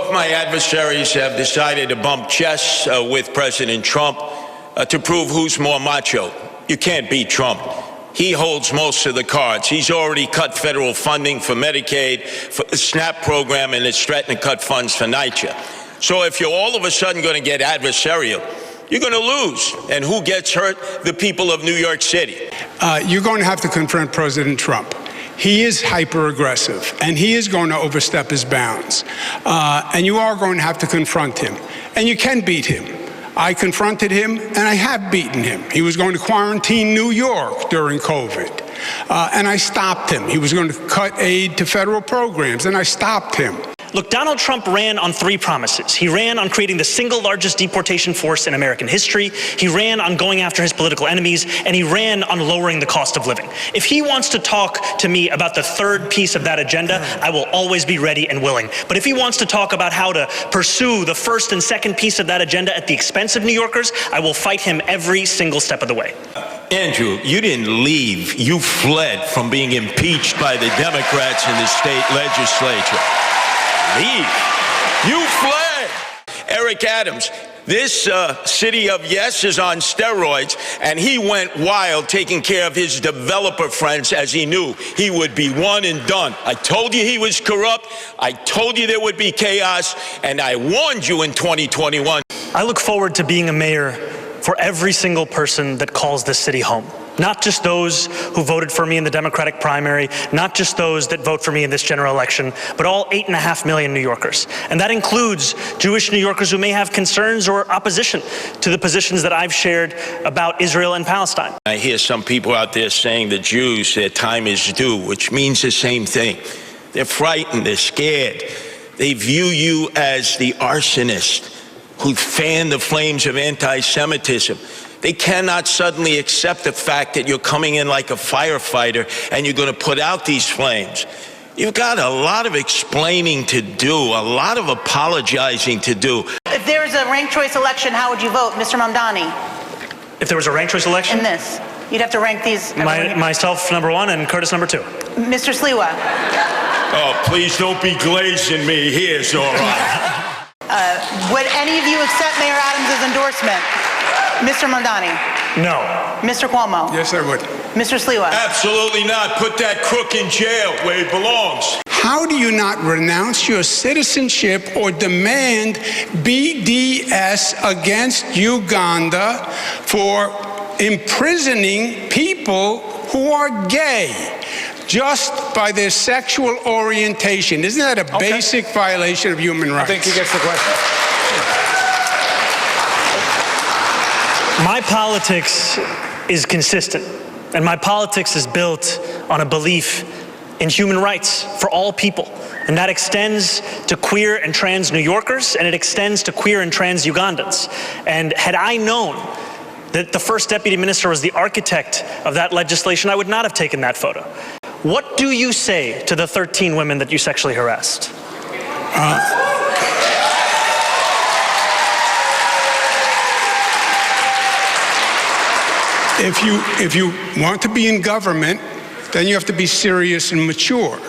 Both my adversaries have decided to bump chests with President Trump to prove who's more macho. You can't beat Trump. He holds most of the cards. He's already cut federal funding for Medicaid, for the SNAP program, and is threatening to cut funds for NYCHA. So if you're all of a sudden going to get adversarial, you're going to lose. And who gets hurt? The people of New York City. You're going to have to confront President Trump. He is hyper-aggressive, and he is going to overstep his bounds. And you are going to have to confront him. And you can beat him. I confronted him, and I have beaten him. He was going to quarantine New York during COVID, and I stopped him. He was going to cut aid to federal programs, and I stopped him. Look, Donald Trump ran on 3 promises. He ran on creating the single largest deportation force in American history. He ran on going after his political enemies, and he ran on lowering the cost of living. If he wants to talk to me about the 3rd piece of that agenda, I will always be ready and willing. But if he wants to talk about how to pursue the 1st and 2nd piece of that agenda at the expense of New Yorkers, I will fight him every single step of the way. Andrew, you didn't leave. You fled from being impeached by the Democrats in the state legislature. Leave. You fled. Eric Adams, this city of yes is on steroids, and he went wild taking care of his developer friends as he knew he would be one and done. I told you he was corrupt. I told you there would be chaos, and I warned you in 2021. I look forward to being a mayor for every single person that calls this city home. Not just those who voted for me in the Democratic primary, not just those that vote for me in this general election, but all 8.5 million New Yorkers. And that includes Jewish New Yorkers who may have concerns or opposition to the positions that I've shared about Israel and Palestine. I hear some people out there saying the Jews, their time is due, which means the same thing. They're frightened, they're scared. They view you as the arsonist who fanned the flames of anti-Semitism. They cannot suddenly accept the fact that you're coming in like a firefighter and you're going to put out these flames. You've got a lot of explaining to do, a lot of apologizing to do. If there was a ranked choice election, how would you vote, Mr. Mamdani? If there was a ranked choice election? In this. You'd have to rank these. Myself, number 1, and Curtis, number 2. Mr. Sliwa. Oh, please don't be glazing me here, Zohran. Would any of you accept Mayor Adams' endorsement? Mr. Mamdani? No. Mr. Cuomo? Yes, I would. Mr. Sliwa? Absolutely not. Put that crook in jail where he belongs. How do you not renounce your citizenship or demand BDS against Uganda for imprisoning people who are gay just by their sexual orientation? Isn't that a basic violation of human rights? I think he gets the question. My politics is consistent, and my politics is built on a belief in human rights for all people. And that extends to queer and trans New Yorkers, and it extends to queer and trans Ugandans. And had I known that the first deputy minister was the architect of that legislation, I would not have taken that photo. What do you say to the 13 women that you sexually harassed? If you want to be in government, then you have to be serious and mature.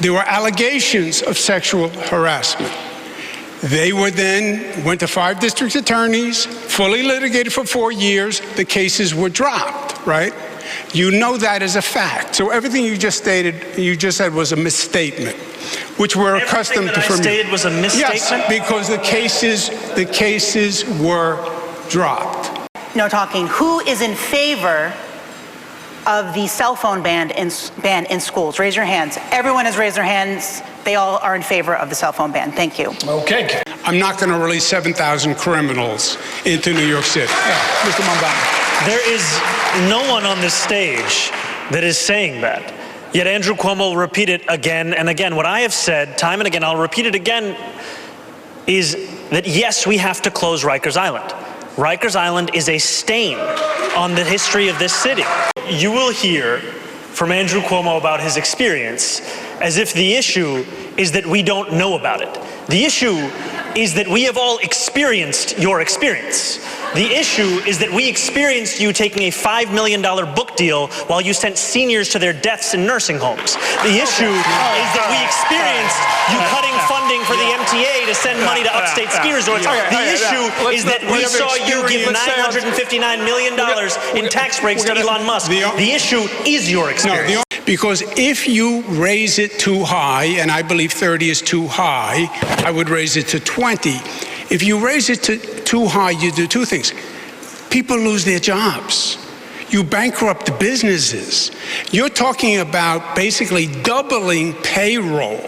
There were allegations of sexual harassment. They were then went to 5 district attorneys, fully litigated for 4 years. The cases were dropped, right? You know that as a fact. So everything you just stated, you just said was a misstatement, which we're accustomed to from you. Everything that I stated was a misstatement? Yes, because the cases were dropped. No talking. Who is in favor of the cell phone ban in schools? Raise your hands. Everyone has raised their hands. They all are in favor of the cell phone ban. Thank you. Okay. I'm not going to release 7,000 criminals into New York City. Mr. Mamdani. There is no one on this stage that is saying that. Yet Andrew Cuomo will repeat it again and again. What I have said time and again, I'll repeat it again, is that yes, we have to close Rikers Island. Rikers Island is a stain on the history of this city. You will hear from Andrew Cuomo about his experience as if the issue is that we don't know about it. The issue is that we have all experienced your experience. The issue is that we experienced you taking a $5 million book deal while you sent seniors to their deaths in nursing homes. The issue is that we experienced you cutting funding for the MTA to send money to upstate ski resorts. The issue is that we saw you give $959 million in tax breaks to Elon Musk. The issue is your experience. Because if you raise it too high, and I believe 30 is too high, I would raise it to 20. If you raise it to too high, you do two things. People lose their jobs. You bankrupt the businesses. You're talking about basically doubling payroll.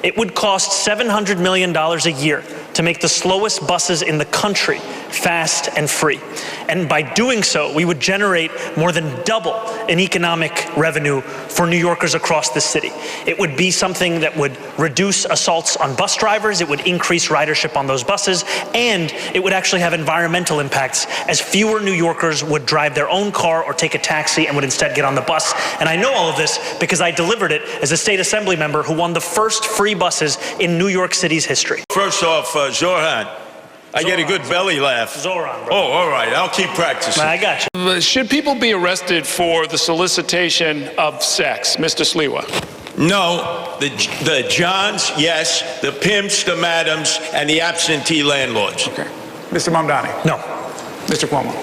It would cost $700 million a year to make the slowest buses in the country fast and free. And by doing so, we would generate more than double in economic revenue for New Yorkers across the city. It would be something that would reduce assaults on bus drivers, it would increase ridership on those buses, and it would actually have environmental impacts, as fewer New Yorkers would drive their own car or take a taxi and would instead get on the bus. And I know all of this because I delivered it as a state assembly member who won the first free buses in New York City's history. First off, Zohran, I get a good belly laugh. Zohran, bro. Oh, all right. I'll keep practicing. I got you. Should people be arrested for the solicitation of sex, Mr. Sliwa? No. The Johns, yes. The pimps, the madams, and the absentee landlords. Okay. Mr. Mamdani. No. Mr. Cuomo.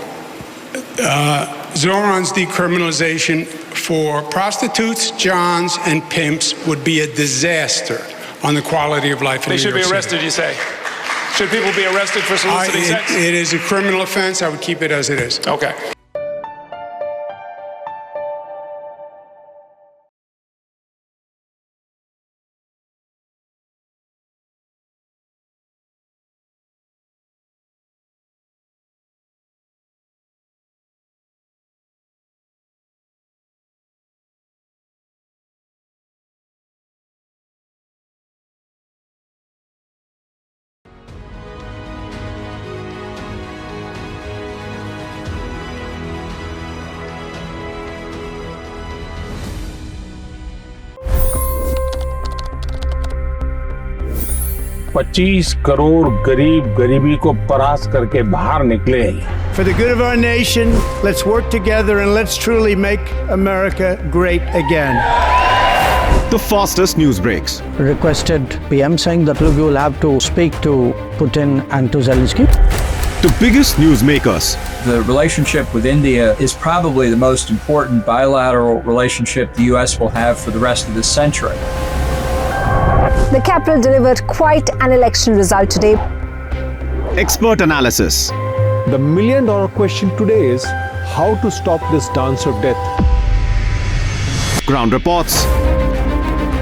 Zohran's decriminalization for prostitutes, Johns, and pimps would be a disaster on the quality of life in New York City. They should be arrested, you say? Should people be arrested for soliciting sex? It is a criminal offense. I would keep it as it is. Okay. $25 crore गरीब गरीबी को परास्त करके बाहर निकले। For the good of our nation, let's work together and let's truly make America great again. The fastest news breaks. Requested PM saying that look, you will have to speak to Putin and to Zelensky. The biggest news makers. The relationship with India is probably the most important bilateral relationship the U.S. will have for the rest of this century. The capital delivered quite an election result today. Expert analysis. The million-dollar question today is how to stop this dance of death. Ground reports.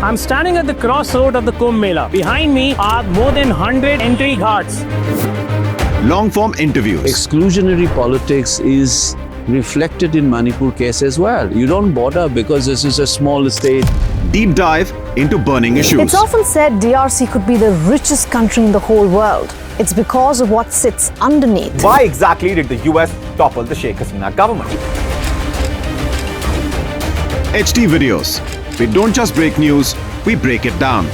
I'm standing at the crossroad of the Kumbh Mela. Behind me are more than 100 entry ghats. Long-form interviews. Exclusionary politics is reflected in Manipur case as well. You don't bother because this is a small state. Deep dive into burning issues. It's often said DRC could be the richest country in the whole world. It's because of what sits underneath. Why exactly did the US topple the Sheikh Hasina government? HT videos. We don't just break news, we break it down.